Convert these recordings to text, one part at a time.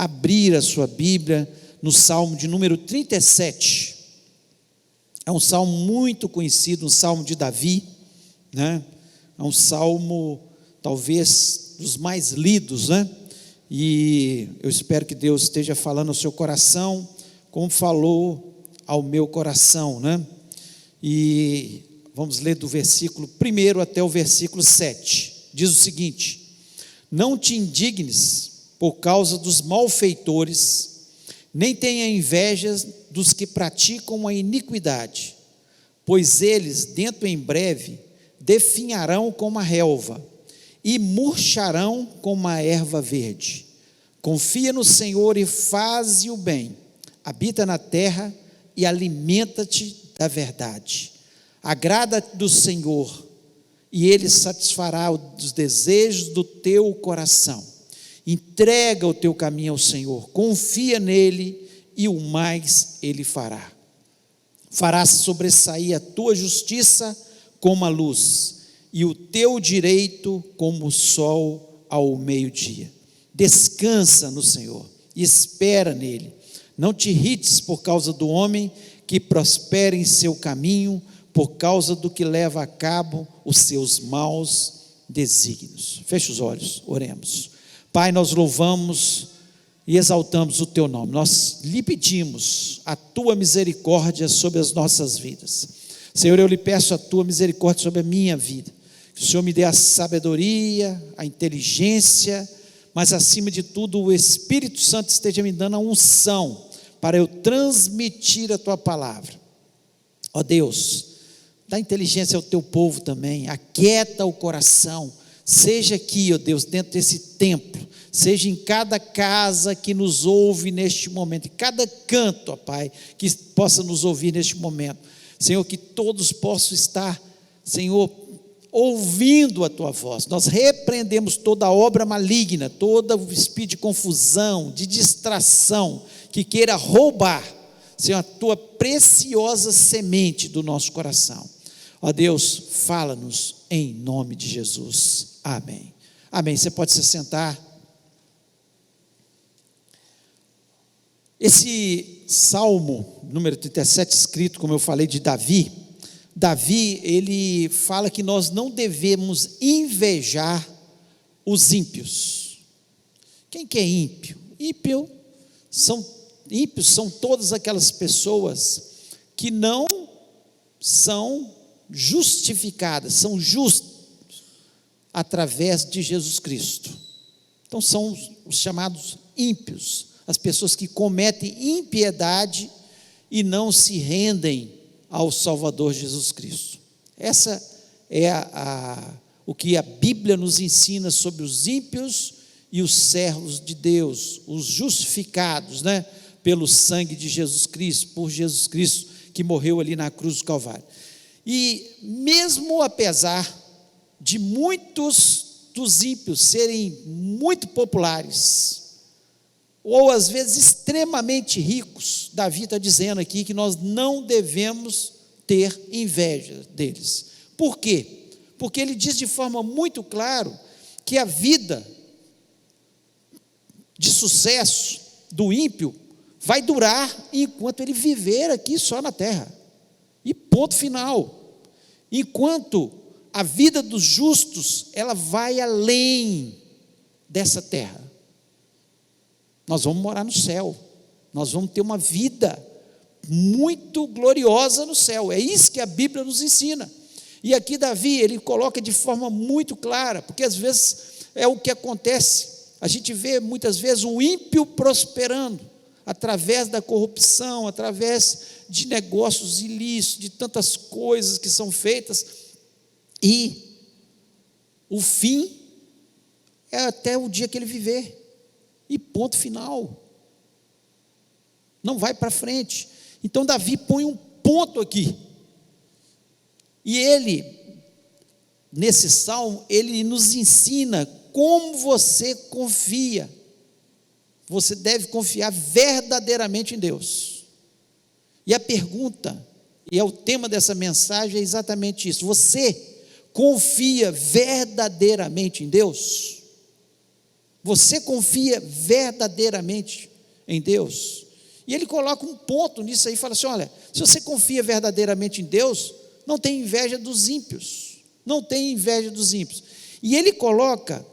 abrir a sua Bíblia no Salmo de número 37. É um salmo muito conhecido, um salmo de Davi, né? É um salmo talvez dos mais lidos, né? E eu espero que Deus esteja falando ao seu coração, como falou ao meu coração, né? E vamos ler do versículo 1 até o versículo 7. Diz o seguinte: não te indignes por causa dos malfeitores, nem tenha inveja dos que praticam a iniquidade, pois eles, dentro em breve, definharão como a relva, e murcharão como a erva verde. Confia no Senhor e faze o bem, habita na terra e alimenta-te da verdade. Agrada do Senhor, e Ele satisfará os desejos do teu coração. Entrega o teu caminho ao Senhor, confia nele, e o mais Ele fará. Farás sobressair a tua justiça como a luz, e o teu direito como o sol ao meio-dia. Descansa no Senhor, e espera nele. Não te irrites por causa do homem que prospera em seu caminho, por causa do que leva a cabo os seus maus desígnios. Feche os olhos, oremos. Pai, nós louvamos e exaltamos o teu nome. Nós lhe pedimos a tua misericórdia sobre as nossas vidas. Senhor, eu lhe peço a tua misericórdia sobre a minha vida. Que o Senhor me dê a sabedoria, a inteligência, mas acima de tudo o Espírito Santo esteja me dando a unção para eu transmitir a tua palavra. Ó Deus, dá inteligência ao teu povo também, aquieta o coração, seja aqui, ó Deus, dentro desse templo, seja em cada casa que nos ouve neste momento, em cada canto, ó Pai, que possa nos ouvir neste momento, Senhor, que todos possam estar, Senhor, ouvindo a tua voz. Nós repreendemos toda obra maligna, todo espírito de confusão, de distração, que queira roubar, Senhor, a tua preciosa semente do nosso coração. Ó Deus, fala-nos em nome de Jesus, amém. Amém, você pode se sentar. Esse Salmo número 37, escrito, como eu falei, de Davi, ele fala que nós não devemos invejar os ímpios. Quem que é ímpio? Ímpios são todas aquelas pessoas que não são justificadas, são justas através de Jesus Cristo. Então são os chamados ímpios, as pessoas que cometem impiedade e não se rendem ao Salvador Jesus Cristo. Essa é o que a Bíblia nos ensina sobre os ímpios e os servos de Deus, os justificados, né, pelo sangue de Jesus Cristo, por Jesus Cristo que morreu ali na cruz do Calvário. E mesmo apesar de muitos dos ímpios serem muito populares, ou às vezes extremamente ricos, Davi está dizendo aqui que nós não devemos ter inveja deles. Por quê? Porque ele diz de forma muito clara que a vida de sucesso do ímpio vai durar enquanto ele viver aqui só na terra, e ponto final. Enquanto a vida dos justos, ela vai além dessa terra. Nós vamos morar no céu, nós vamos ter uma vida muito gloriosa no céu, é isso que a Bíblia nos ensina. E aqui Davi, ele coloca de forma muito clara, porque às vezes é o que acontece, a gente vê muitas vezes o ímpio prosperando, através da corrupção, através de negócios ilícitos, de tantas coisas que são feitas, e o fim é até o dia que ele viver, e ponto final, não vai para frente. Então Davi põe um ponto aqui, e ele, nesse salmo, ele nos ensina como você confia. Você deve confiar verdadeiramente em Deus. E a pergunta, e é o tema dessa mensagem, é exatamente isso: você confia verdadeiramente em Deus? Você confia verdadeiramente em Deus? E ele coloca um ponto nisso aí, fala assim: olha, se você confia verdadeiramente em Deus, não tem inveja dos ímpios, não tem inveja dos ímpios. E ele coloca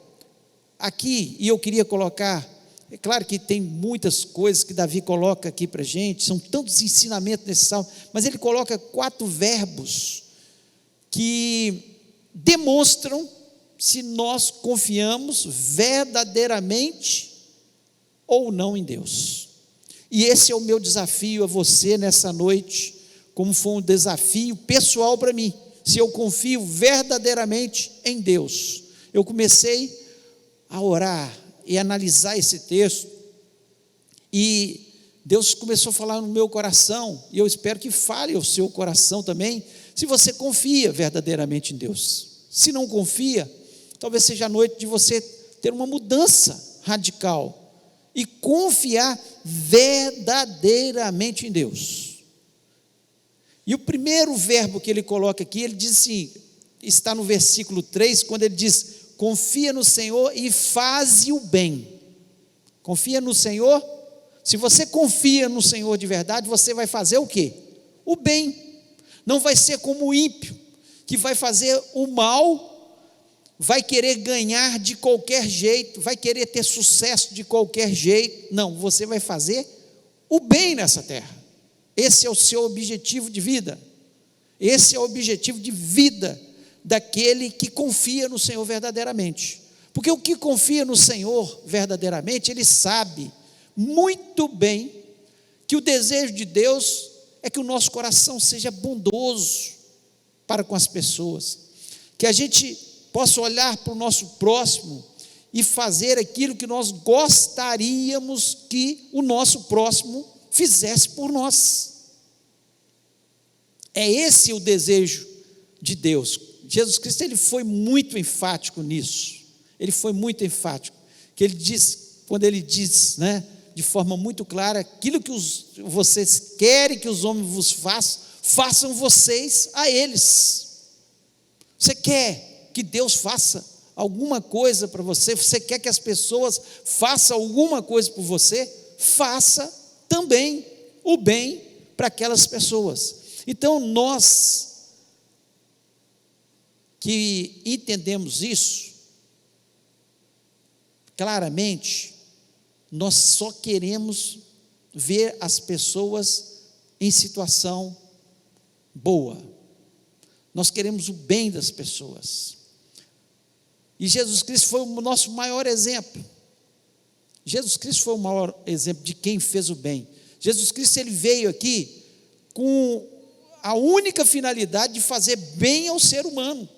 aqui, e eu queria colocar, é claro que tem muitas coisas que Davi coloca aqui para a gente, são tantos ensinamentos nesse salmo, mas ele coloca 4 verbos que demonstram se nós confiamos verdadeiramente ou não em Deus. E esse é o meu desafio a você nessa noite, como foi um desafio pessoal para mim, se eu confio verdadeiramente em Deus. Eu comecei a orar e analisar esse texto, e Deus começou a falar no meu coração, e eu espero que fale ao seu coração também, se você confia verdadeiramente em Deus. Se não confia, talvez seja a noite de você ter uma mudança radical, e confiar verdadeiramente em Deus. E o primeiro verbo que ele coloca aqui, ele diz assim, está no versículo 3, quando ele diz: confia no Senhor e faze o bem. Confia no Senhor. Se você confia no Senhor de verdade, você vai fazer o quê? O bem. Não vai ser como o ímpio, que vai fazer o mal, vai querer ganhar de qualquer jeito, vai querer ter sucesso de qualquer jeito. Não, você vai fazer o bem nessa terra. Esse é o seu objetivo de vida. Esse é o objetivo de vida daquele que confia no Senhor verdadeiramente. Porque o que confia no Senhor verdadeiramente, ele sabe muito bem que o desejo de Deus é que o nosso coração seja bondoso para com as pessoas, que a gente possa olhar para o nosso próximo e fazer aquilo que nós gostaríamos que o nosso próximo fizesse por nós. É esse o desejo de Deus. Jesus Cristo, ele foi muito enfático nisso. Ele foi muito enfático, que ele diz, quando ele diz, né, de forma muito clara, aquilo que vocês querem que os homens vos façam, façam vocês a eles. Você quer que Deus faça alguma coisa para você? Você quer que as pessoas façam alguma coisa por você? Faça também o bem para aquelas pessoas. Então nós que entendemos isso claramente, nós só queremos ver as pessoas em situação boa. Nós queremos o bem das pessoas. E Jesus Cristo foi o nosso maior exemplo. Jesus Cristo foi o maior exemplo de quem fez o bem. Jesus Cristo, ele veio aqui com a única finalidade de fazer bem ao ser humano.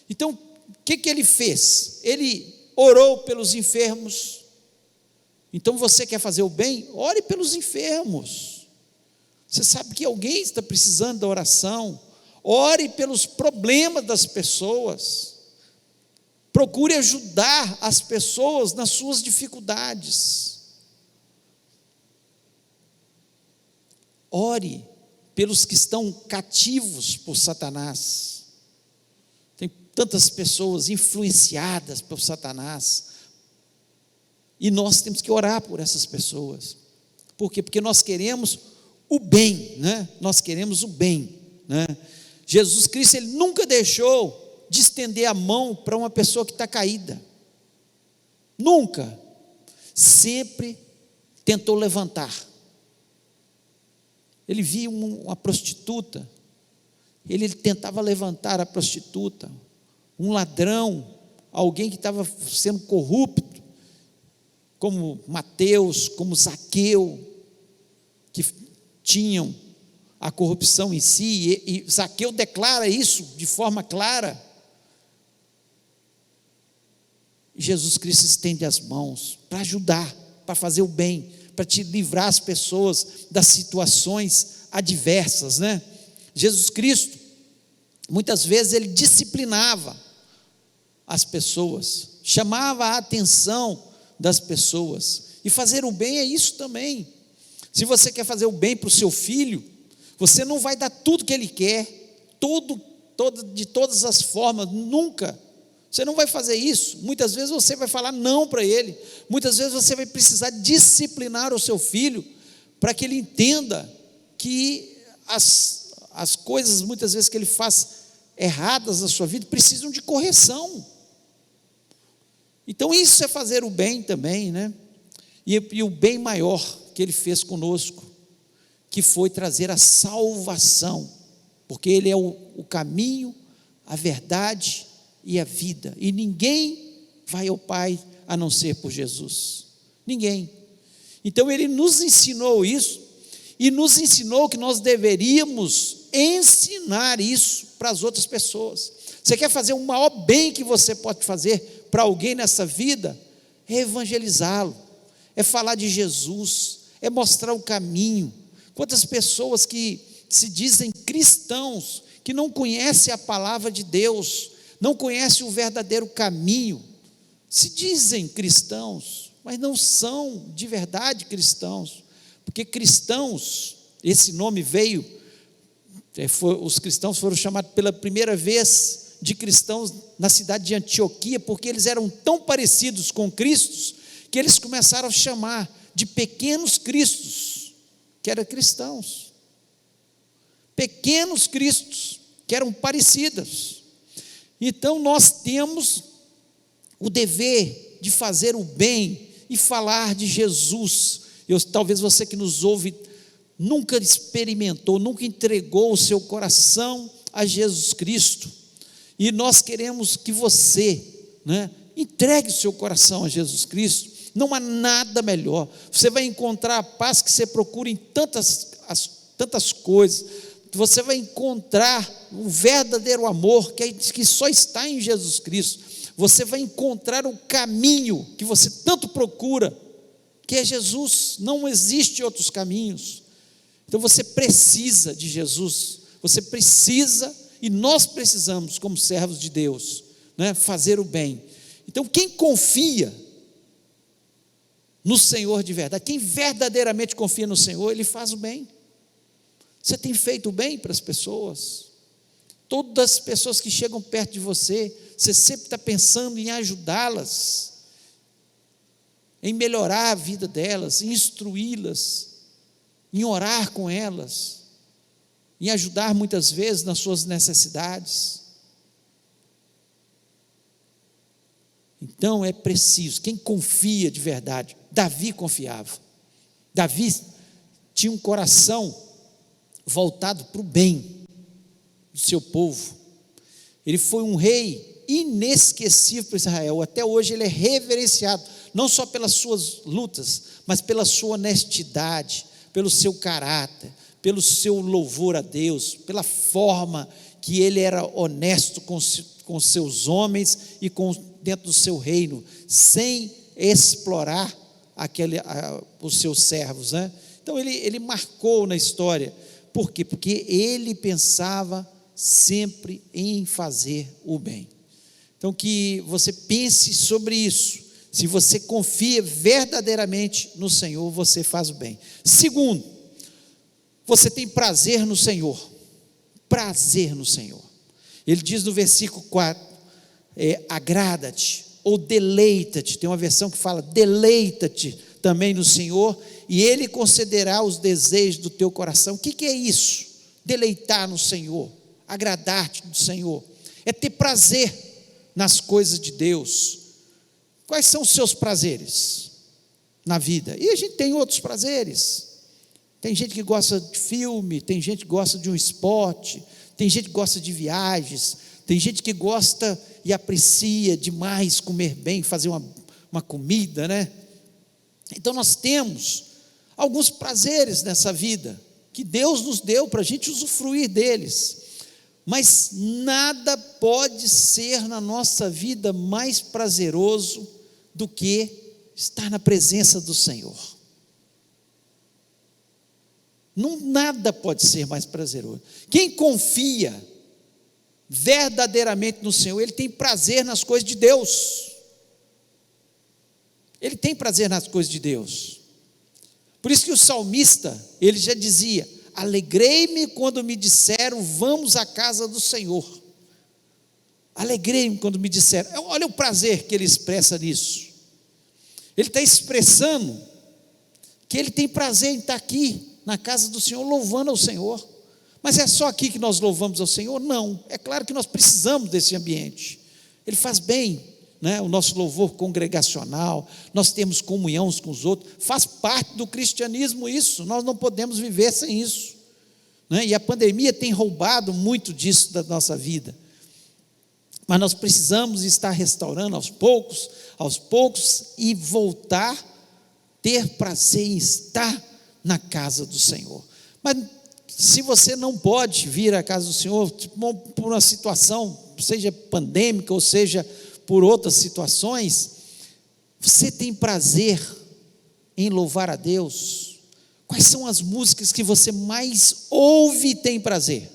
Então, o que ele fez? Ele orou pelos enfermos. Então, você quer fazer o bem? Ore pelos enfermos. Você sabe que alguém está precisando da oração. Ore pelos problemas das pessoas. Procure ajudar as pessoas nas suas dificuldades. Ore pelos que estão cativos por Satanás. Tem tantas pessoas influenciadas por Satanás. E nós temos que orar por essas pessoas. Por quê? Porque nós queremos o bem, né? Nós queremos o bem, né? Jesus Cristo, ele nunca deixou de estender a mão para uma pessoa que está caída. Nunca. Sempre tentou levantar. Ele via uma prostituta, ele tentava levantar a prostituta, um ladrão, alguém que estava sendo corrupto, como Mateus, como Zaqueu, que tinham a corrupção em si, e Zaqueu declara isso de forma clara. Jesus Cristo estende as mãos para ajudar, para fazer o bem, para te livrar as pessoas das situações adversas, né? Jesus Cristo, muitas vezes ele disciplinava as pessoas, chamava a atenção das pessoas, e fazer o bem é isso também. Se você quer fazer o bem para o seu filho, você não vai dar tudo que ele quer, de todas as formas, nunca. Você não vai fazer isso. Muitas vezes você vai falar não para ele. Muitas vezes você vai precisar disciplinar o seu filho para que ele entenda que as coisas, muitas vezes, que ele faz erradas na sua vida, precisam de correção. Então isso é fazer o bem também, né? E o bem maior que ele fez conosco, que foi trazer a salvação, porque ele é o caminho, a verdade e a vida, e ninguém vai ao Pai a não ser por Jesus, ninguém. Então ele nos ensinou isso, e nos ensinou que nós deveríamos ensinar isso para as outras pessoas. Você quer fazer o maior bem que você pode fazer para alguém nessa vida? É evangelizá-lo, é falar de Jesus, é mostrar o caminho. Quantas pessoas que se dizem cristãos, que não conhecem a palavra de Deus, não conhecem o verdadeiro caminho, se dizem cristãos, mas não são de verdade cristãos, porque cristãos, esse nome veio, os cristãos foram chamados pela primeira vez de cristãos na cidade de Antioquia, porque eles eram tão parecidos com Cristo, que eles começaram a chamar de pequenos cristos, que eram cristãos, pequenos cristos, que eram parecidos. Então nós temos o dever de fazer o bem e falar de Jesus. Talvez você que nos ouve nunca experimentou, nunca entregou o seu coração a Jesus Cristo, e nós queremos que você, né, entregue o seu coração a Jesus Cristo. Não há nada melhor. Você vai encontrar a paz que você procura em tantas coisas. Você vai encontrar o verdadeiro amor que só está em Jesus Cristo. Você vai encontrar o caminho que você tanto procura, que é Jesus. Não existe outros caminhos. Então você precisa de Jesus. Você precisa, e nós precisamos, como servos de Deus, né, fazer o bem. Então quem confia no Senhor de verdade, quem verdadeiramente confia no Senhor, ele faz o bem. Você tem feito o bem para as pessoas? Todas as pessoas que chegam perto de você, você sempre está pensando em ajudá-las, em melhorar a vida delas, em instruí-las, em orar com elas, em ajudar muitas vezes nas suas necessidades. Então é preciso, quem confia de verdade, Davi confiava. Davi tinha um coração voltado para o bem do seu povo. Ele foi um rei inesquecível para Israel. Até hoje ele é reverenciado, não só pelas suas lutas, mas pela sua honestidade, pelo seu caráter, pelo seu louvor a Deus, pela forma que ele era honesto com seus homens e dentro do seu reino, sem explorar os seus servos, né? Então ele marcou na história. Por quê? Porque ele pensava sempre em fazer o bem. Então que você pense sobre isso. Se você confia verdadeiramente no Senhor, você faz o bem. Segundo, você tem prazer no Senhor. Prazer no Senhor. Ele diz no versículo 4, agrada-te ou deleita-te. Tem uma versão que fala deleita-te também no Senhor, e Ele concederá os desejos do teu coração. O que é isso? Deleitar no Senhor, agradar-te do Senhor, é ter prazer nas coisas de Deus. Quais são os seus prazeres na vida? E a gente tem outros prazeres. Tem gente que gosta de filme, tem gente que gosta de um esporte, tem gente que gosta de viagens, tem gente que gosta e aprecia demais comer bem, fazer uma comida, né? Então nós temos alguns prazeres nessa vida, que Deus nos deu para a gente usufruir deles, mas nada pode ser na nossa vida mais prazeroso do que estar na presença do Senhor. Nada pode ser mais prazeroso. Quem confia verdadeiramente no Senhor, ele tem prazer nas coisas de Deus. Ele tem prazer nas coisas de Deus. Por isso que o salmista, ele já dizia: alegrei-me quando me disseram, vamos à casa do Senhor. Alegrei-me quando me disseram. Olha o prazer que ele expressa nisso. Ele está expressando que ele tem prazer em estar aqui na casa do Senhor, louvando ao Senhor. Mas é só aqui que nós louvamos ao Senhor? Não, é claro que nós precisamos desse ambiente. Ele faz bem, né? O nosso louvor congregacional, nós temos comunhão uns com os outros, faz parte do cristianismo isso, nós não podemos viver sem isso, né? E a pandemia tem roubado muito disso da nossa vida, mas nós precisamos estar restaurando aos poucos, e voltar, ter prazer em estar na casa do Senhor. Mas se você não pode vir à casa do Senhor, por uma situação, seja pandêmica, ou seja, por outras situações, você tem prazer em louvar a Deus? Quais são as músicas que você mais ouve e tem prazer?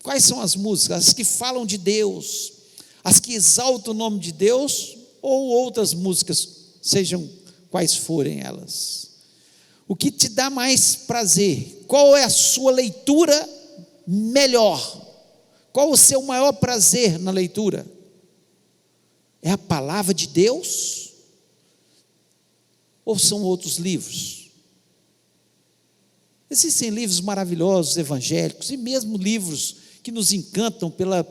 Quais são as músicas? As que falam de Deus, as que exaltam o nome de Deus, ou outras músicas, sejam quais forem elas? O que te dá mais prazer? Qual é a sua leitura melhor? Qual o seu maior prazer na leitura? É a palavra de Deus? Ou são outros livros? Existem livros maravilhosos, evangélicos, e mesmo livros que nos encantam pela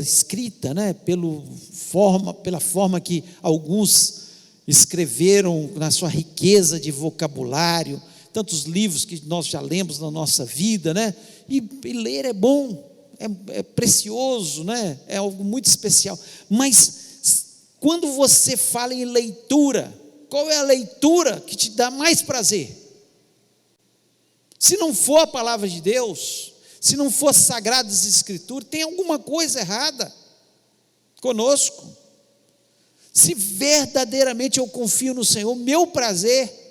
escrita, né? Pela forma que alguns escreveram, na sua riqueza de vocabulário, tantos livros que nós já lemos na nossa vida, né? E ler é bom, é precioso, né? É algo muito especial. Mas quando você fala em leitura, qual é a leitura que te dá mais prazer? Se não for a palavra de Deus, se não for Sagradas Escrituras, tem alguma coisa errada conosco. Se verdadeiramente eu confio no Senhor, meu prazer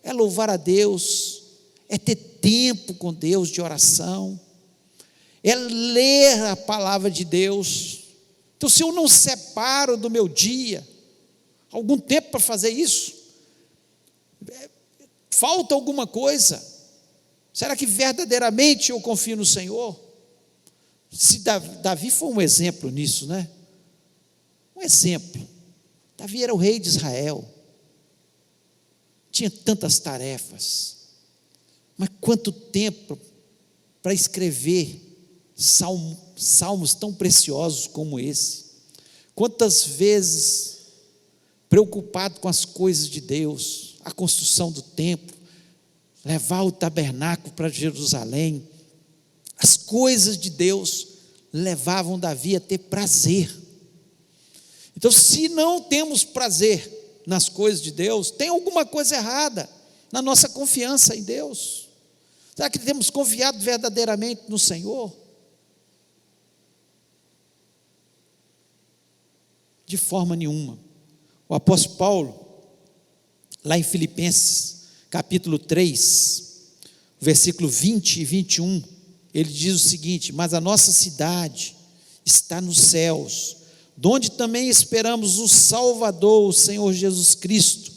é louvar a Deus, é ter tempo com Deus de oração, é ler a palavra de Deus. Então, se eu não separo do meu dia algum tempo para fazer isso, falta alguma coisa. Será que verdadeiramente eu confio no Senhor? Se Davi foi um exemplo nisso, né? Um exemplo. Davi era o rei de Israel, tinha tantas tarefas, mas quanto tempo para escrever salmos tão preciosos como esse? Quantas vezes preocupado com as coisas de Deus, a construção do templo, levar o tabernáculo para Jerusalém, as coisas de Deus levavam Davi a ter prazer. Então, se não temos prazer nas coisas de Deus, tem alguma coisa errada na nossa confiança em Deus. Será que temos confiado verdadeiramente no Senhor? De forma nenhuma. O apóstolo Paulo, lá em Filipenses, capítulo 3, versículo 20 e 21, ele diz o seguinte: mas a nossa cidade está nos céus, donde também esperamos o Salvador, o Senhor Jesus Cristo,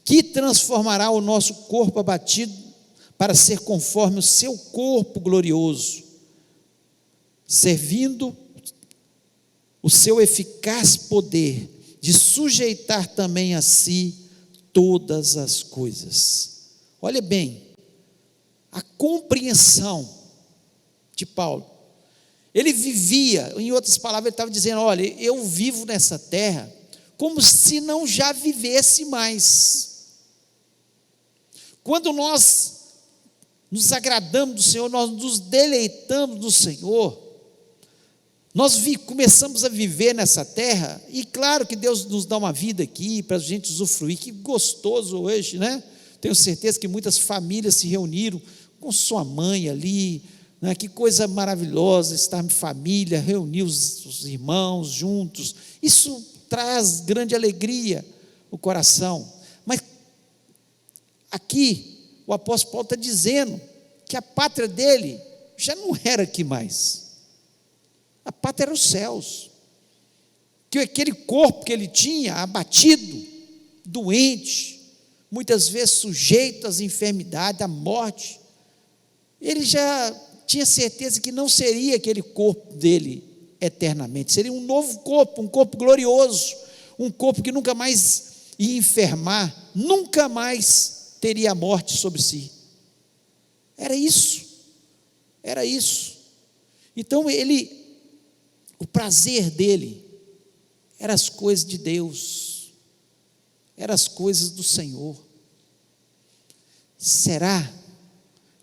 que transformará o nosso corpo abatido para ser conforme o seu corpo glorioso, servindo o seu eficaz poder de sujeitar também a si todas as coisas. Olha bem, a compreensão de Paulo. Ele vivia, em outras palavras, ele estava dizendo: olha, eu vivo nessa terra como se não já vivesse mais. Quando nós nos agradamos do Senhor, nós nos deleitamos do Senhor, nós começamos a viver nessa terra, e claro que Deus nos dá uma vida aqui, para a gente usufruir, que gostoso hoje, né? Tenho certeza que muitas famílias se reuniram com sua mãe ali, né? Que coisa maravilhosa estar em família, reunir os irmãos juntos, isso traz grande alegria no coração. Mas aqui o apóstolo Paulo está dizendo que a pátria dele já não era aqui mais, a pátria era os céus, que aquele corpo que ele tinha, abatido, doente, muitas vezes sujeito às enfermidades, à morte, ele já tinha certeza que não seria aquele corpo dele eternamente, seria um novo corpo, um corpo glorioso, um corpo que nunca mais ia enfermar, nunca mais teria a morte sobre si. Era isso. Então o prazer dele eram as coisas de Deus, eram as coisas do Senhor. Será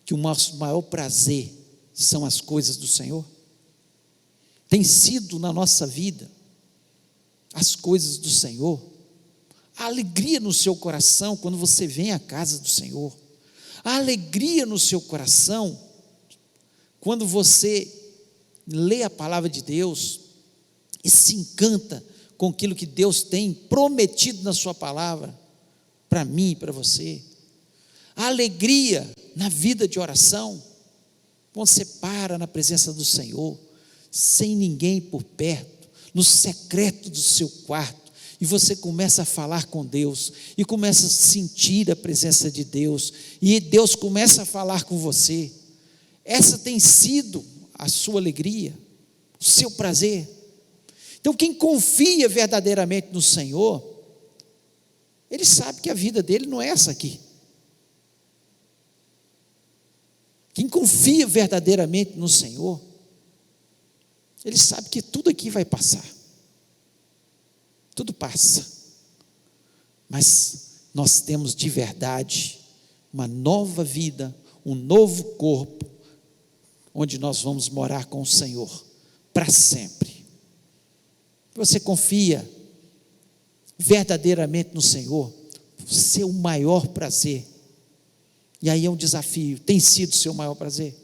que o nosso maior prazer são as coisas do Senhor? Tem sido na nossa vida as coisas do Senhor? A alegria no seu coração quando você vem à casa do Senhor, a alegria no seu coração quando você lê a palavra de Deus e se encanta com aquilo que Deus tem prometido na sua palavra, para mim e para você, a alegria na vida de oração, quando você para na presença do Senhor, sem ninguém por perto, no secreto do seu quarto, e você começa a falar com Deus, e começa a sentir a presença de Deus, e Deus começa a falar com você. Essa tem sido a sua alegria, o seu prazer. Então quem confia verdadeiramente no Senhor, ele sabe que a vida dele não é essa aqui. Quem confia verdadeiramente no Senhor, ele sabe que tudo aqui vai passar. Tudo passa. Mas nós temos de verdade uma nova vida, um novo corpo, onde nós vamos morar com o Senhor para sempre. Você confia verdadeiramente no Senhor, seu maior prazer. E aí é um desafio. Tem sido o seu maior prazer?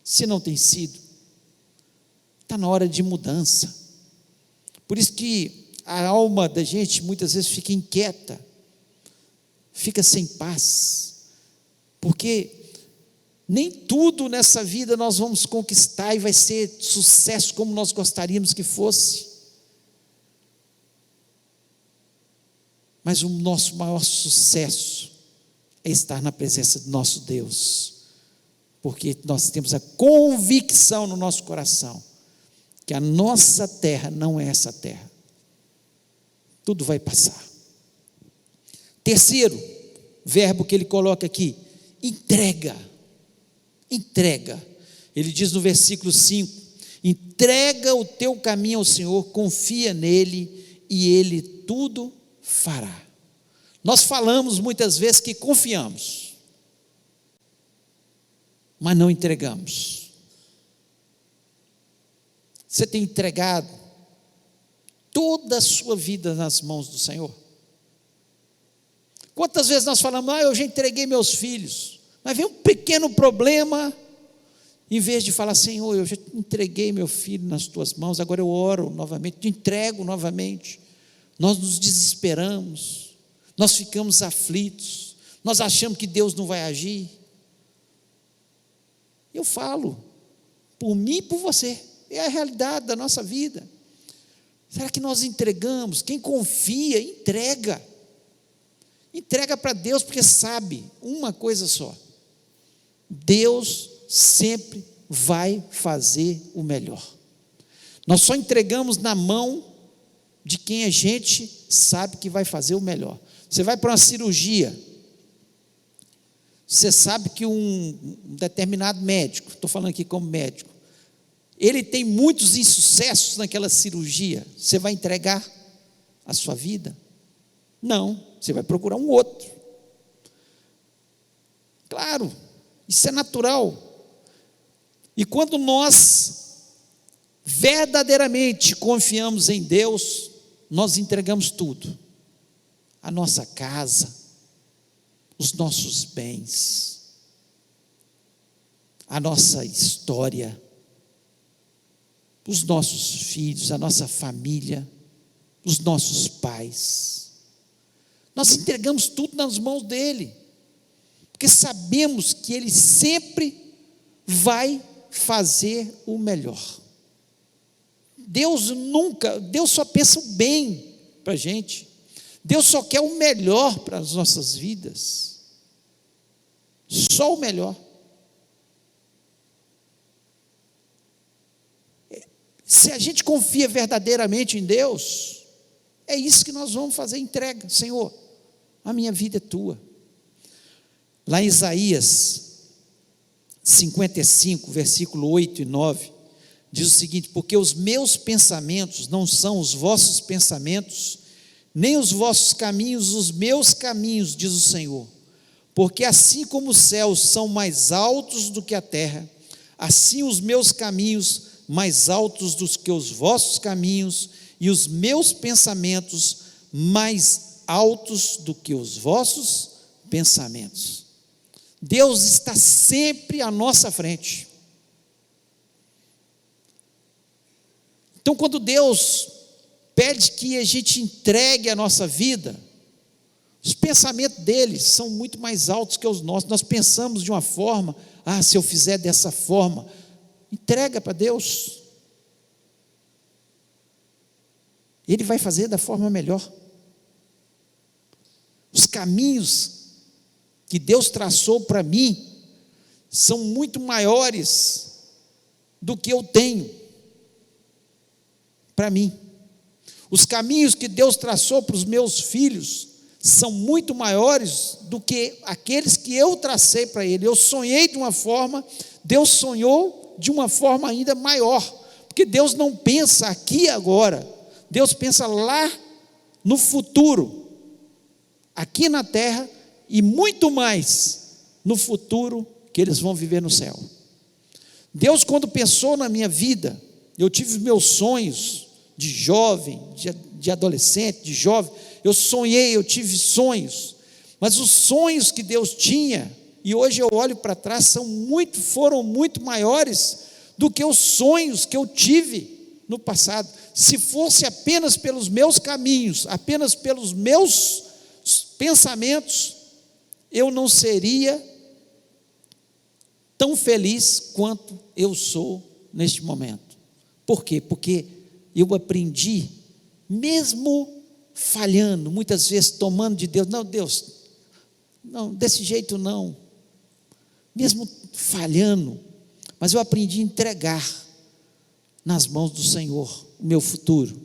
Se não tem sido, está na hora de mudança. Por isso que a alma da gente muitas vezes fica inquieta, fica sem paz, porque nem tudo nessa vida nós vamos conquistar e vai ser sucesso como nós gostaríamos que fosse. Mas o nosso maior sucesso é estar na presença do nosso Deus, porque nós temos a convicção no nosso coração que a nossa terra não é essa terra. Tudo vai passar. Terceiro verbo que ele coloca aqui, entrega. Entrega. Ele diz no versículo 5: entrega o teu caminho ao Senhor, confia nele e ele tudo fará. Nós falamos muitas vezes que confiamos, mas não entregamos. Você tem entregado toda a sua vida nas mãos do Senhor? Quantas vezes nós falamos, eu já entreguei meus filhos, mas vem um pequeno problema, em vez de falar, Senhor, eu já entreguei meu filho nas tuas mãos, agora eu oro novamente, te entrego novamente. Nós nos desesperamos, nós ficamos aflitos, nós achamos que Deus não vai agir. Eu falo, por mim e por você, é a realidade da nossa vida. Será que nós entregamos? Quem confia, entrega. Entrega para Deus, porque sabe uma coisa só: Deus sempre vai fazer o melhor. Nós só entregamos na mão de quem a gente sabe que vai fazer o melhor. Você vai para uma cirurgia, você sabe que um determinado médico, estou falando aqui como médico, ele tem muitos insucessos naquela cirurgia. Você vai entregar a sua vida? Não, você vai procurar um outro. Claro, isso é natural. E quando nós verdadeiramente confiamos em Deus, nós entregamos tudo. A nossa casa, os nossos bens, a nossa história, os nossos filhos, a nossa família, os nossos pais. Nós entregamos tudo nas mãos dele, porque sabemos que ele sempre vai fazer o melhor. Deus só pensa o bem para a gente. Deus só quer o melhor para as nossas vidas. Só o melhor. Se a gente confia verdadeiramente em Deus, é isso que nós vamos fazer, entrega. Senhor, a minha vida é tua. Lá em Isaías 55, versículo 8 e 9, diz o seguinte: porque os meus pensamentos não são os vossos pensamentos, nem os vossos caminhos os meus caminhos, diz o Senhor. Porque assim como os céus são mais altos do que a terra, assim os meus caminhos mais altos do que os vossos caminhos, e os meus pensamentos mais altos do que os vossos pensamentos. Deus está sempre à nossa frente. Então, quando Deus pede que a gente entregue a nossa vida, os pensamentos dele são muito mais altos que os nossos. Nós pensamos de uma forma, se eu fizer dessa forma, entrega para Deus, Ele vai fazer da forma melhor. Os caminhos que Deus traçou para mim são muito maiores do que eu tenho para mim. Os caminhos que Deus traçou para os meus filhos são muito maiores do que aqueles que eu tracei para ele. Eu sonhei de uma forma, Deus sonhou de uma forma ainda maior, porque Deus não pensa aqui e agora, Deus pensa lá no futuro, aqui na terra, e muito mais no futuro que eles vão viver no céu. Deus, quando pensou na minha vida, eu tive meus sonhos de jovem, de adolescente, de jovem, eu sonhei, eu tive sonhos, mas os sonhos que Deus tinha, e hoje eu olho para trás, foram muito maiores do que os sonhos que eu tive no passado. Se fosse apenas pelos meus caminhos, apenas pelos meus pensamentos, eu não seria tão feliz quanto eu sou neste momento. Por quê? Porque eu aprendi, mesmo falhando, muitas vezes tomando de Deus, Deus, não, desse jeito não, mesmo falhando, mas eu aprendi a entregar nas mãos do Senhor o meu futuro.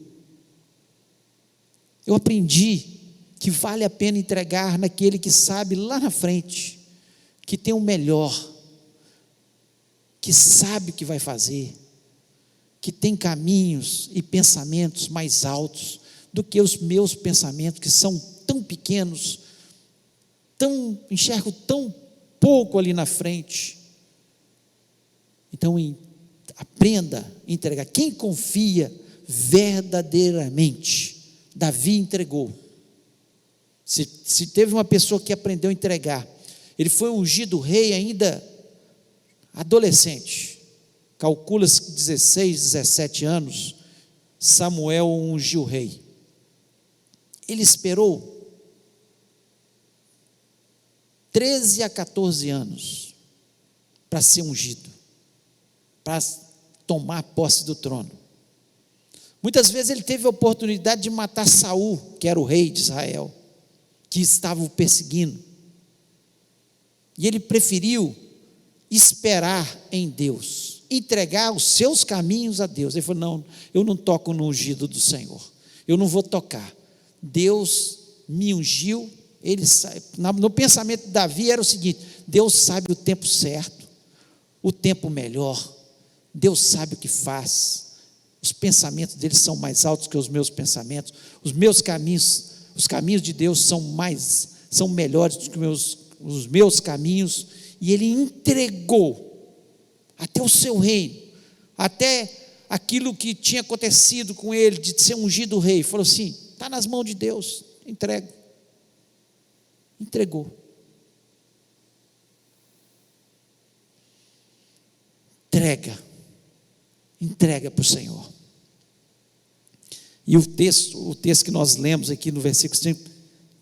Eu aprendi que vale a pena entregar naquele que sabe lá na frente, que tem o melhor, que sabe o que vai fazer, que tem caminhos e pensamentos mais altos do que os meus pensamentos, que são tão pequenos, enxergo tão pouco ali na frente. Então, aprenda a entregar. Quem confia verdadeiramente, Davi entregou. Se teve uma pessoa que aprendeu a entregar, ele foi ungido rei ainda adolescente, calcula-se 16, 17 anos, Samuel ungiu o rei. Ele esperou 13 a 14 anos para ser ungido, para tomar posse do trono. Muitas vezes ele teve a oportunidade de matar Saul, que era o rei de Israel, que estava o perseguindo, e ele preferiu esperar em Deus, entregar os seus caminhos a Deus. Ele falou: não, eu não toco no ungido do Senhor, eu não vou tocar, Deus me ungiu. Ele sabe, no pensamento de Davi era o seguinte: Deus sabe o tempo certo, o tempo melhor, Deus sabe o que faz, os pensamentos dele são mais altos que os meus pensamentos, os meus caminhos, os caminhos de Deus são melhores do que os meus caminhos. E ele entregou até o seu reino, até aquilo que tinha acontecido com ele, de ser ungido rei. Falou assim: está nas mãos de Deus, entrego. Entregou. Entrega para o Senhor. E o texto que nós lemos aqui no versículo 5,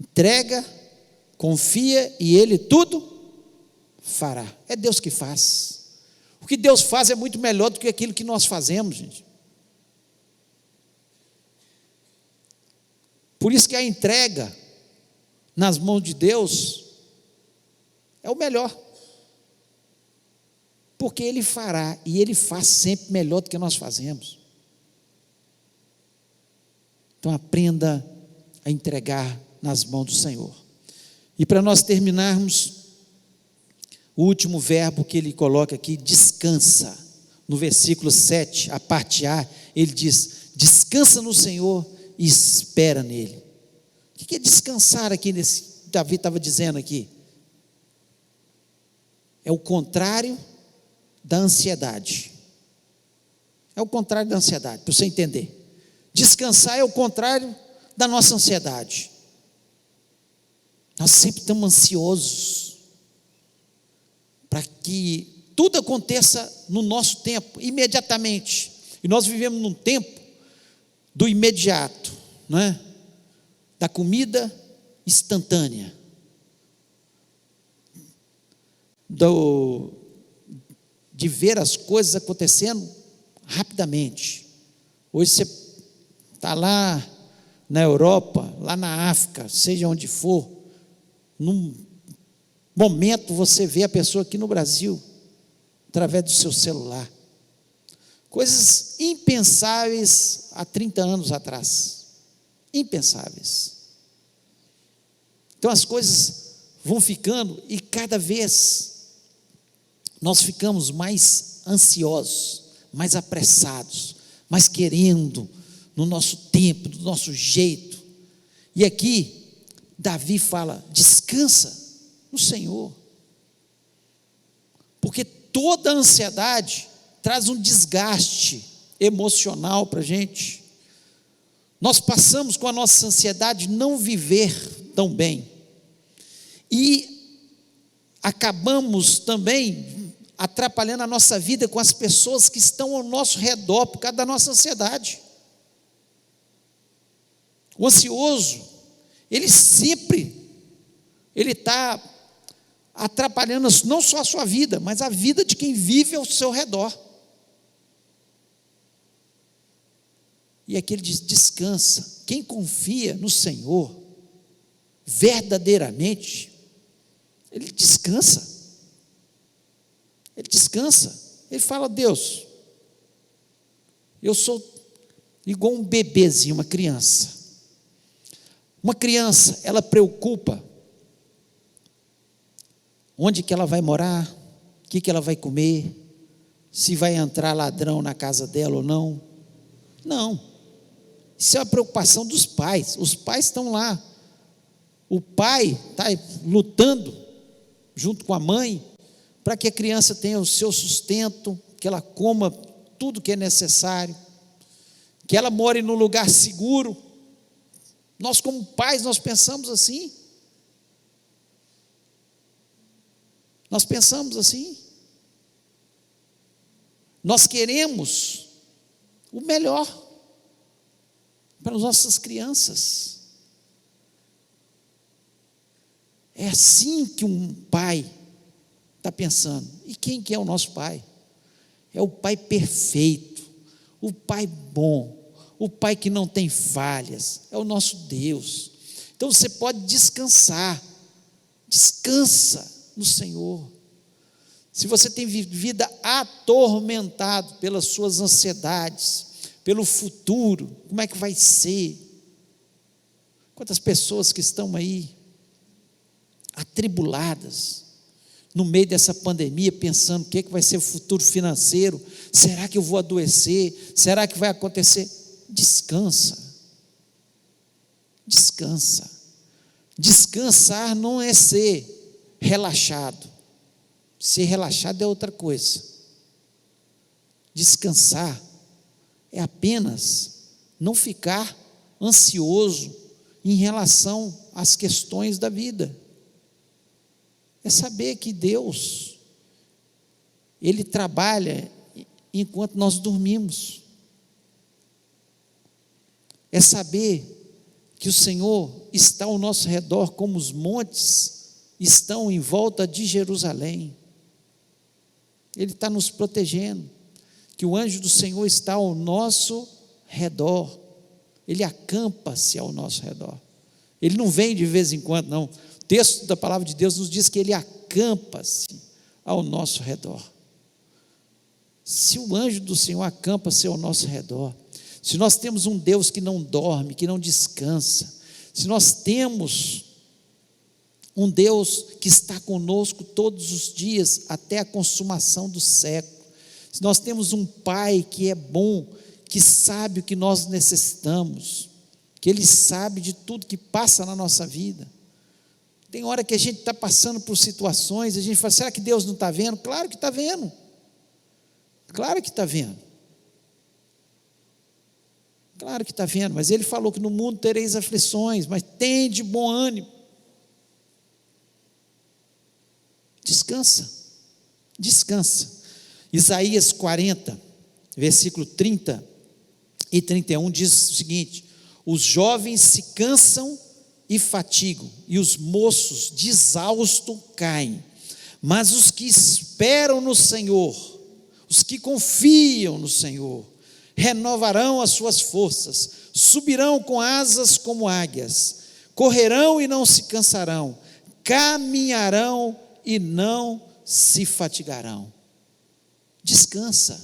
entrega, confia e Ele tudo fará. É Deus que faz. O que Deus faz é muito melhor do que aquilo que nós fazemos, gente. Por isso que a entrega nas mãos de Deus é o melhor, porque Ele fará, e Ele faz sempre melhor do que nós fazemos. Então aprenda a entregar nas mãos do Senhor. E para nós terminarmos, o último verbo que ele coloca aqui, descansa. No versículo 7, a parte A, ele diz: descansa no Senhor e espera nele. O que é descansar aqui Davi estava dizendo aqui? É o contrário da ansiedade. É o contrário da ansiedade, para você entender. Descansar é o contrário da nossa ansiedade. Nós sempre estamos ansiosos para que tudo aconteça no nosso tempo, imediatamente. E nós vivemos num tempo do imediato, não é? Da comida instantânea, de ver as coisas acontecendo rapidamente. Hoje você está lá na Europa, lá na África, seja onde for, num momento você vê a pessoa aqui no Brasil, através do seu celular. Coisas impensáveis há 30 anos atrás. Impensáveis. Então as coisas vão ficando e cada vez nós ficamos mais ansiosos, mais apressados, mais querendo no nosso tempo, do nosso jeito. E aqui Davi fala: descansa no Senhor, porque toda ansiedade traz um desgaste emocional para a gente. Nós passamos com a nossa ansiedade não viver tão bem, e acabamos também atrapalhando a nossa vida com as pessoas que estão ao nosso redor por causa da nossa ansiedade. O ansioso, ele está atrapalhando não só a sua vida, mas a vida de quem vive ao seu redor. E aqui ele diz: descansa. Quem confia no Senhor verdadeiramente, ele descansa. Ele descansa. Ele fala: Deus, eu sou igual um bebezinho, uma criança. Uma criança, ela preocupa onde que ela vai morar, o que ela vai comer, se vai entrar ladrão na casa dela ou não. Não, isso é uma preocupação dos pais. Os pais estão lá, o pai está lutando junto com a mãe para que a criança tenha o seu sustento, que ela coma tudo que é necessário, que ela more num lugar seguro. Nós como pais, nós pensamos assim. Nós pensamos assim. Nós queremos o melhor para as nossas crianças. É assim que um pai está pensando. E quem que é o nosso pai? É o pai perfeito, o pai bom, o pai que não tem falhas, é o nosso Deus. Então você pode descansar, descansa no Senhor. Se você tem vivido atormentado pelas suas ansiedades, pelo futuro, como é que vai ser? Quantas pessoas que estão aí atribuladas no meio dessa pandemia, pensando o que vai ser o futuro financeiro, será que eu vou adoecer? Será que vai acontecer? Descansa, descansa. Descansar não é ser relaxado. Ser relaxado é outra coisa. Descansar é apenas não ficar ansioso em relação às questões da vida. É saber que Deus, Ele trabalha enquanto nós dormimos. É saber que o Senhor está ao nosso redor, como os montes estão em volta de Jerusalém. Ele está nos protegendo, que o anjo do Senhor está ao nosso redor, ele acampa-se ao nosso redor, ele não vem de vez em quando, não. O texto da palavra de Deus nos diz que ele acampa-se ao nosso redor. Se o anjo do Senhor acampa-se ao nosso redor, se nós temos um Deus que não dorme, que não descansa, se nós temos um Deus que está conosco todos os dias até a consumação do século, se nós temos um Pai que é bom, que sabe o que nós necessitamos, que Ele sabe de tudo que passa na nossa vida. Tem hora que a gente está passando por situações, a gente fala, será que Deus não está vendo? Claro que está vendo, claro que está vendo, claro que está vendo, mas Ele falou que no mundo tereis aflições, mas tem de bom ânimo, descansa, descansa. Isaías 40, versículo 30 e 31 diz o seguinte: os jovens se cansam e fatigam, e os moços de exausto caem, mas os que esperam no Senhor, os que confiam no Senhor, renovarão as suas forças, subirão com asas como águias, correrão e não se cansarão, caminharão e não se fatigarão. Descansa.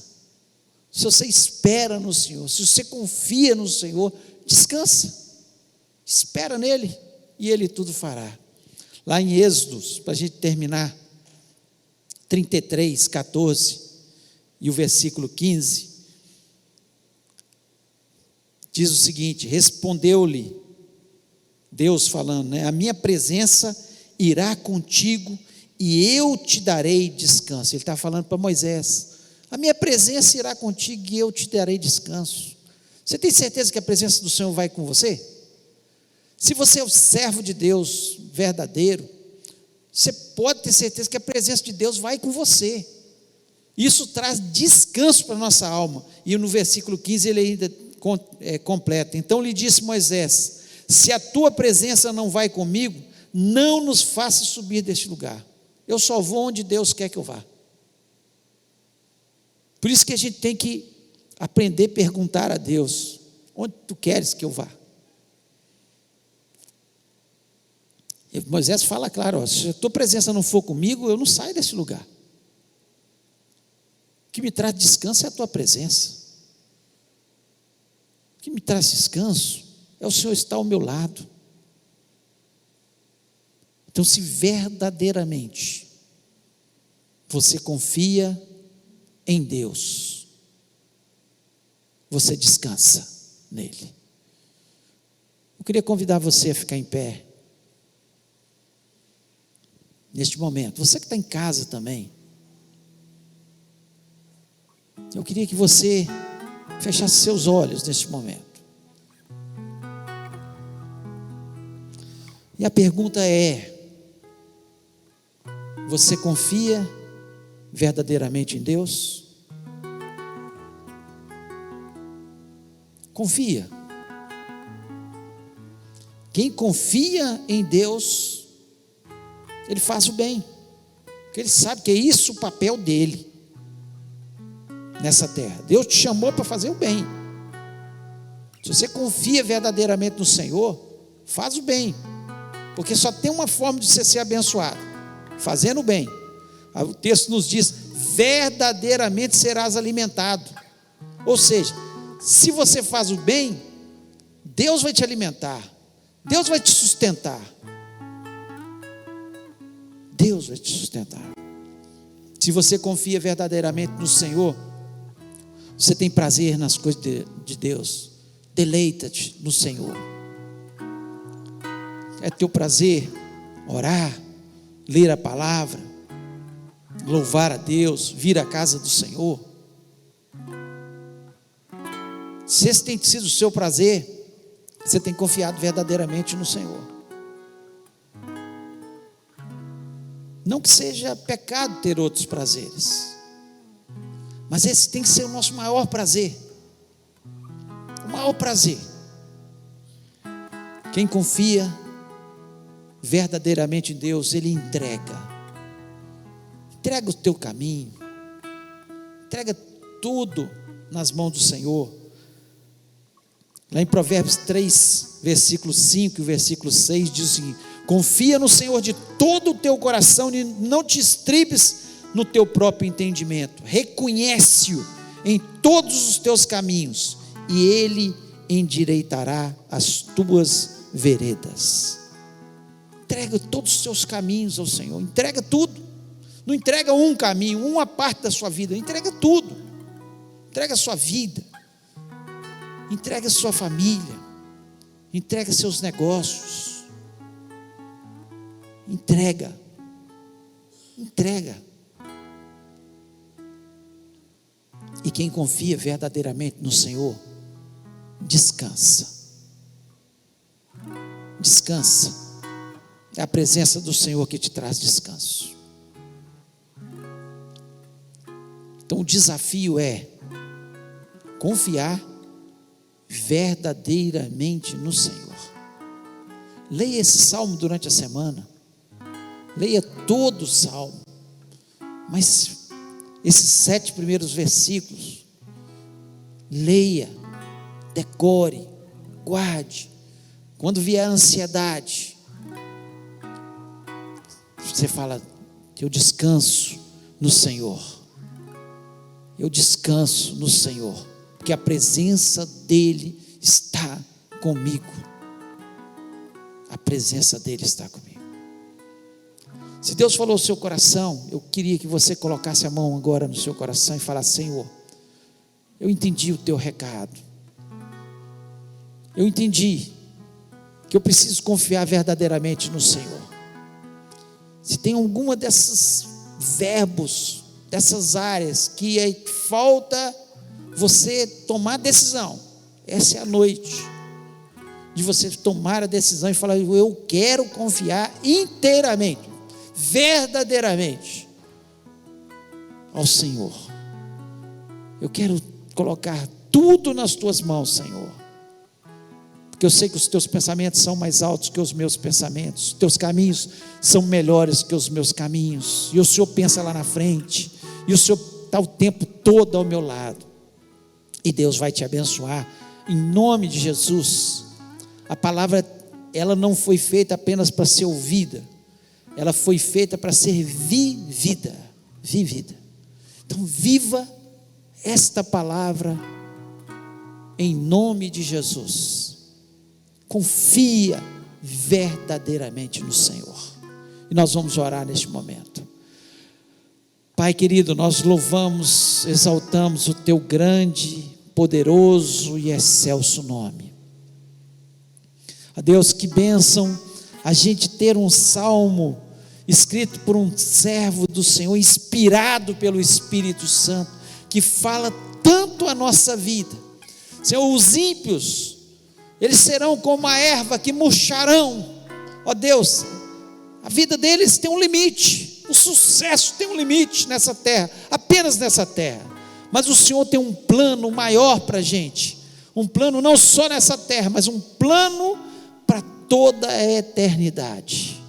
Se você espera no Senhor, se você confia no Senhor, descansa, espera nele e Ele tudo fará. Lá em Êxodos, para a gente terminar, 33, 14 e o versículo 15, diz o seguinte: respondeu-lhe Deus falando, a minha presença irá contigo e eu te darei descanso. Ele está falando para Moisés, a minha presença irá contigo e eu te darei descanso. Você tem certeza que a presença do Senhor vai com você? Se você é o servo de Deus verdadeiro, você pode ter certeza que a presença de Deus vai com você. Isso traz descanso para a nossa alma. E no versículo 15 ele ainda completa: então lhe disse Moisés, se a tua presença não vai comigo, não nos faça subir deste lugar, eu só vou onde Deus quer que eu vá. Por isso que a gente tem que aprender a perguntar a Deus, onde tu queres que eu vá? E Moisés fala claro, se a tua presença não for comigo, eu não saio desse lugar. O que me traz descanso é a tua presença. O que me traz descanso é o Senhor estar ao meu lado. Então, se verdadeiramente você confia em Deus, você descansa nele. Eu queria convidar você a ficar em pé neste momento. Você que está em casa também, eu queria que você fechasse seus olhos neste momento. E a pergunta é: você confia verdadeiramente em Deus? Confia. Quem confia em Deus, ele faz o bem, porque ele sabe que é isso o papel dele nessa terra. Deus te chamou para fazer o bem. Se você confia verdadeiramente no Senhor, faz o bem, porque só tem uma forma de você ser abençoado: fazendo o bem. O texto nos diz: verdadeiramente serás alimentado. Ou seja, se você faz o bem, Deus vai te alimentar, Deus vai te sustentar, Deus vai te sustentar. Se você confia verdadeiramente no Senhor, você tem prazer nas coisas de Deus, deleita-te no Senhor. É teu prazer orar, ler a palavra, louvar a Deus, vir à casa do Senhor. Se esse tem sido o seu prazer, você tem confiado verdadeiramente no Senhor. Não que seja pecado ter outros prazeres, mas esse tem que ser o nosso maior prazer. O maior prazer. Quem confia verdadeiramente em Deus, ele entrega o teu caminho, entrega tudo nas mãos do Senhor. Lá em Provérbios 3, versículo 5 e versículo 6 diz o seguinte: confia no Senhor de todo o teu coração e não te estribes no teu próprio entendimento, reconhece-o em todos os teus caminhos e Ele endireitará as tuas veredas. Entrega todos os seus caminhos ao Senhor, entrega tudo. Não entrega um caminho, uma parte da sua vida, entrega tudo. Entrega a sua vida, entrega a sua família, entrega seus negócios, entrega. E quem confia verdadeiramente no Senhor, descansa. É a presença do Senhor que te traz descanso. Então o desafio é confiar verdadeiramente no Senhor. Leia esse salmo durante a semana. Leia todo o salmo. Mas esses 7 primeiros versículos, leia, decore, guarde. Quando vier a ansiedade, você fala: eu descanso no Senhor. Eu descanso no Senhor, porque a presença dEle está comigo. A presença dEle está comigo. Se Deus falou ao seu coração, eu queria que você colocasse a mão agora no seu coração e falasse: Senhor, eu entendi o teu recado. Eu entendi que eu preciso confiar verdadeiramente no Senhor. Se tem alguma desses verbos, dessas áreas que falta você tomar decisão, essa é a noite de você tomar a decisão e falar: eu quero confiar inteiramente, verdadeiramente ao Senhor. Eu quero colocar tudo nas tuas mãos, Senhor, porque eu sei que os teus pensamentos são mais altos que os meus pensamentos, os teus caminhos são melhores que os meus caminhos, e o Senhor pensa lá na frente, e o Senhor está o tempo todo ao meu lado, e Deus vai te abençoar, em nome de Jesus. A palavra, ela não foi feita apenas para ser ouvida, ela foi feita para ser vivida. Então viva esta palavra em nome de Jesus. Confia verdadeiramente no Senhor. E nós vamos orar neste momento. Pai querido, nós louvamos, exaltamos o teu grande, poderoso e excelso nome. A Deus, que bênção a gente ter um salmo escrito por um servo do Senhor, inspirado pelo Espírito Santo, que fala tanto a nossa vida. Senhor, os ímpios, eles serão como a erva que murcharão. Ó Deus, a vida deles tem um limite, o sucesso tem um limite nessa terra, apenas nessa terra. Mas o Senhor tem um plano maior para a gente, um plano não só nessa terra, mas um plano para toda a eternidade.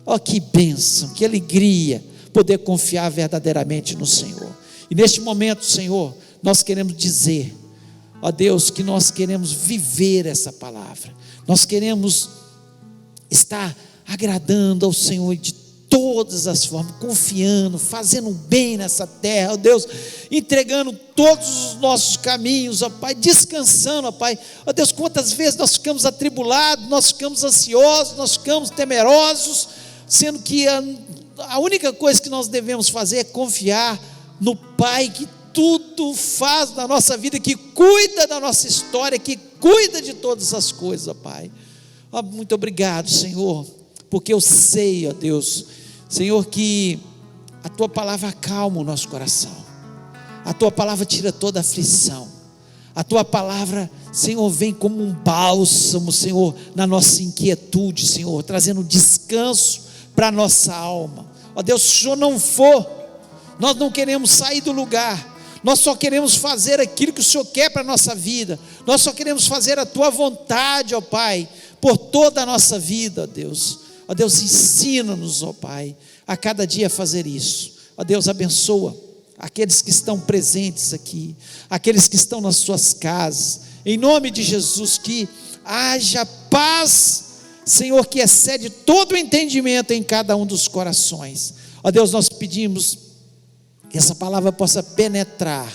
Ó, que bênção, que alegria poder confiar verdadeiramente no Senhor. E neste momento, Senhor, nós queremos dizer, ó Deus, que nós queremos viver essa palavra, nós queremos estar agradando ao Senhor de todas as formas, confiando, fazendo bem nessa terra, ó Deus, entregando todos os nossos caminhos, ó Pai, descansando, ó Pai. Ó Deus, quantas vezes nós ficamos atribulados, nós ficamos ansiosos, nós ficamos temerosos, sendo que a única coisa que nós devemos fazer é confiar no Pai que tudo faz na nossa vida, que cuida da nossa história, que cuida de todas as coisas, ó Pai. Ó, muito obrigado, Senhor, porque eu sei, ó Deus, Senhor, que a Tua palavra acalma o nosso coração, a Tua palavra tira toda a aflição, a Tua palavra, Senhor, vem como um bálsamo, Senhor, na nossa inquietude, Senhor, trazendo descanso para a nossa alma. Ó Deus, se o Senhor não for, nós não queremos sair do lugar, nós só queremos fazer aquilo que o Senhor quer para a nossa vida, nós só queremos fazer a Tua vontade, ó Pai, por toda a nossa vida, ó Deus. Ó Deus, ensina-nos, ó Pai, a cada dia a fazer isso. Ó Deus, abençoa aqueles que estão presentes aqui, aqueles que estão nas suas casas, em nome de Jesus, que haja paz, Senhor, que excede todo o entendimento em cada um dos corações. Ó Deus, nós pedimos que essa palavra possa penetrar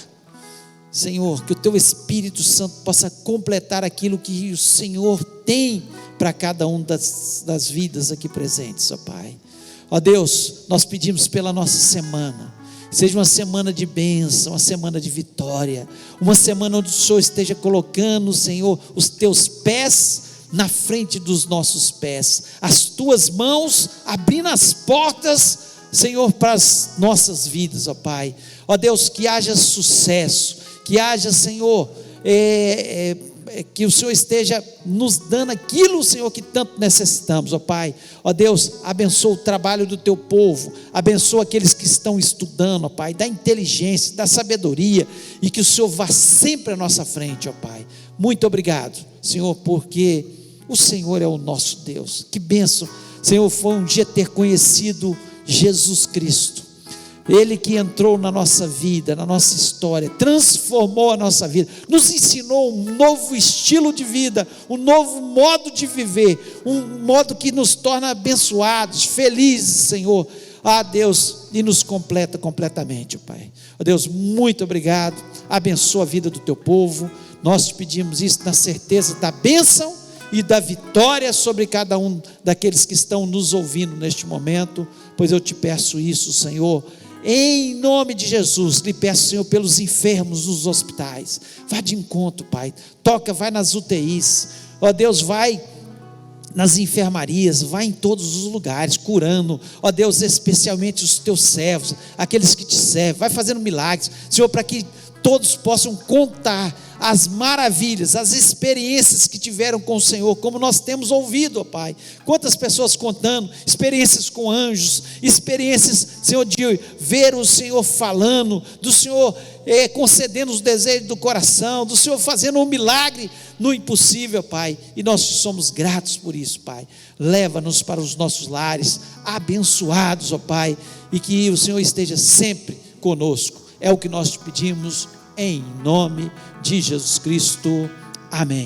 Senhor, que o Teu Espírito Santo possa completar aquilo que o Senhor tem para cada um das vidas aqui presentes, ó Pai. Ó Deus, nós pedimos pela nossa semana, seja uma semana de bênção, uma semana de vitória, uma semana onde o Senhor esteja colocando, Senhor, os Teus pés na frente dos nossos pés, as Tuas mãos abrindo as portas, Senhor, para as nossas vidas, ó Pai. Ó Deus, que haja sucesso, que haja, Senhor, que o Senhor esteja nos dando aquilo, Senhor, que tanto necessitamos, ó Pai. Ó Deus, abençoa o trabalho do Teu povo, abençoa aqueles que estão estudando, ó Pai, dá inteligência, dá sabedoria, e que o Senhor vá sempre à nossa frente, ó Pai. Muito obrigado, Senhor, porque o Senhor é o nosso Deus. Que bênção, Senhor, foi um dia ter conhecido Jesus Cristo, Ele que entrou na nossa vida, na nossa história, transformou a nossa vida, nos ensinou um novo estilo de vida, um novo modo de viver, um modo que nos torna abençoados, felizes, Senhor. Deus, e nos completa completamente, Pai. Deus, muito obrigado, abençoa a vida do Teu povo. Nós te pedimos isso na certeza da bênção e da vitória sobre cada um daqueles que estão nos ouvindo neste momento, pois eu te peço isso, Senhor, em nome de Jesus. Lhe peço, Senhor, pelos enfermos nos hospitais, vá de encontro, Pai, toca, vai nas UTIs, ó Deus, vai nas enfermarias, vai em todos os lugares, curando, ó Deus, especialmente os Teus servos, aqueles que Te servem, vai fazendo milagres, Senhor, para que todos possam contar as maravilhas, as experiências que tiveram com o Senhor, como nós temos ouvido, ó Pai. Quantas pessoas contando experiências com anjos, experiências, Senhor, de ver o Senhor falando, do Senhor concedendo os desejos do coração, do Senhor fazendo um milagre no impossível, Pai, e nós te somos gratos por isso, Pai. Leva-nos para os nossos lares, abençoados, ó Pai, e que o Senhor esteja sempre conosco. É o que nós te pedimos, em nome de Jesus Cristo, amém.